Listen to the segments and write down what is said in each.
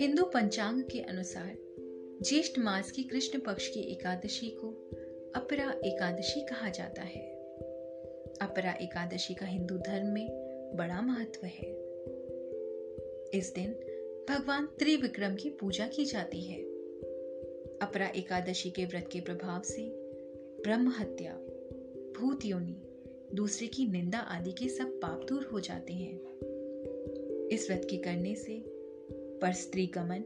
हिंदू पंचांग के अनुसार ज्येष्ठ मास की कृष्ण पक्ष की एकादशी को अपरा एकादशी कहा जाता है। अपरा एकादशी का हिंदू धर्म में बड़ा महत्व है। इस दिन भगवान त्रिविक्रम की पूजा की जाती है। अपरा एकादशी के व्रत के प्रभाव से ब्रह्म हत्या, भूत योनि, दूसरे की निंदा आदि के सब पाप दूर हो जाते हैं। इस व्रत के करने से परस्त्री गमन,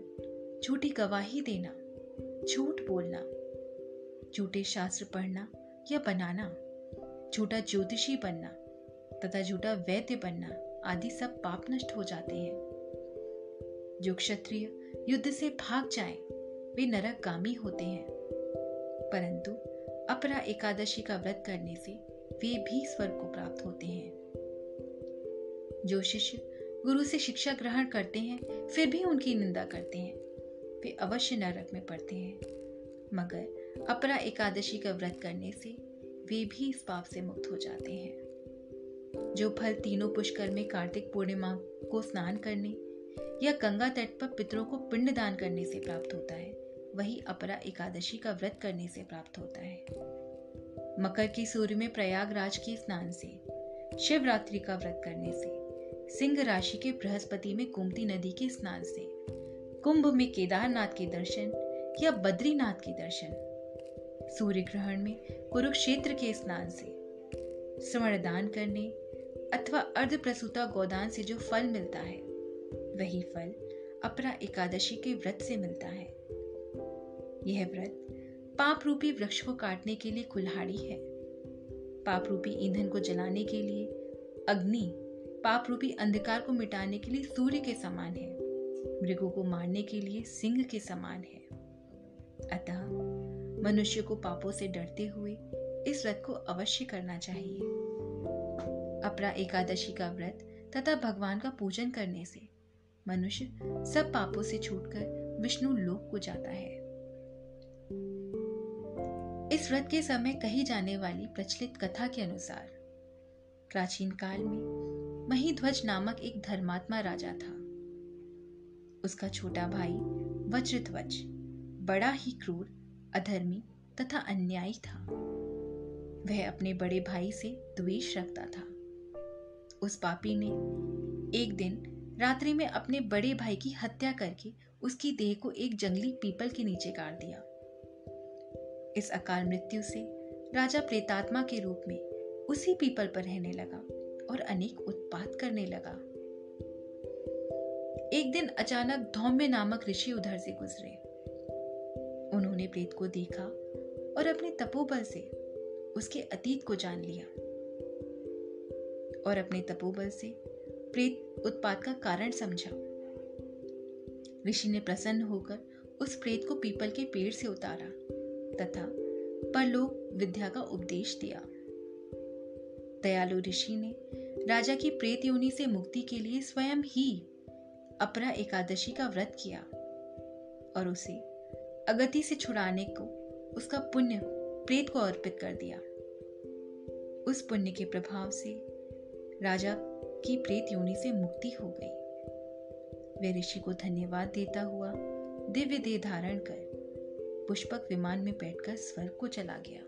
झूठी गवाही देना, झूठ बोलना, झूठे शास्त्र पढ़ना या बनाना, झूठा ज्योतिषी बनना तथा झूठा वैद्य बनना आदि सब पाप नष्ट हो जाते हैं। जो क्षत्रिय युद्ध से भाग जाएं, वे नरकगामी होते हैं, परंतु अपरा एकादशी का व्रत करने से वे भी स्वर्ग को प्राप्त होते हैं। जो शिष्य गुरु से शिक्षा ग्रहण करते हैं फिर भी उनकी निंदा करते हैं, वे अवश्य नरक में पड़ते हैं, मगर अपरा एकादशी का व्रत करने से वे भी इस पाप से मुक्त हो जाते हैं। जो फल तीनों पुष्कर में कार्तिक पूर्णिमा को स्नान करने या गंगा तट पर पितरों को पिंडदान करने से प्राप्त होता है, वही अपरा एकादशी का व्रत करने से प्राप्त होता है। मकर की सूर्य में प्रयागराज के स्नान से, शिवरात्रि का व्रत करने से, सिंह राशि के बृहस्पति में गोमती नदी के स्नान से, कुंभ में केदारनाथ के दर्शन या बद्रीनाथ के दर्शन, सूर्य ग्रहण में कुरुक्षेत्र के स्नान से, स्वर्ण करने अथवा अर्ध प्रसूता गोदान से जो फल मिलता है, वही फल अपरा एकादशी के व्रत से मिलता है। यह व्रत पाप रूपी वृक्ष को काटने के लिए कुल्हाड़ी है, पाप रूपी ईंधन को जलाने के लिए अग्नि, पाप रूपी अंधकार को मिटाने के लिए सूर्य के समान है, मृगों को मारने के लिए सिंह के समान है। अतः मनुष्य को पापों से डरते हुए इस व्रत को अवश्य करना चाहिए। अपरा एकादशी का व्रत तथा भगवान का पूजन करने से मनुष्य सब पापों से छूटकर विष्णु लोक को जाता है। इस व्रत के समय कही जाने वाली प्रचलित कथा के अनुसार प्राचीन काल में महीध्वज नामक एक धर्मात्मा राजा था। उसका छोटा भाई वज्रध्वज बड़ा ही क्रूर, अधर्मी तथा अन्यायी था। वह अपने बड़े भाई से द्वेष रखता था। उस पापी ने एक दिन रात्रि में अपने बड़े भाई की हत्या करके उसकी देह को एक जंगली पीपल के नीचे गाड़ दिया। इस अकाल मृत्यु से राजा प्रेतात्मा के रूप में उसी पीपल पर रहने लगा और अनेक उत्पात करने लगा। एक दिन अचानक धौम्य नामक ऋषि उधर से गुजरे। उन्होंने प्रेत को देखा और अपने तपोबल से उसके अतीत को जान लिया और अपने तपोबल से प्रेत उत्पात का कारण समझा। ऋषि ने प्रसन्न होकर उस प्रेत को पीपल के पेड़ से उतारा तथा परलोक विद्या का उपदेश दिया। दयालु ऋषि ने राजा की प्रेत योनि से मुक्ति के लिए स्वयं ही अपरा एकादशी का व्रत किया और उसे अगति से छुड़ाने को उसका पुण्य प्रेत को अर्पित कर दिया। उस पुण्य के प्रभाव से राजा की प्रेत योनि से मुक्ति हो गई। वे ऋषि को धन्यवाद देता हुआ दिव्य देह धारण कर पुष्पक विमान में बैठकर स्वर्ग को चला गया।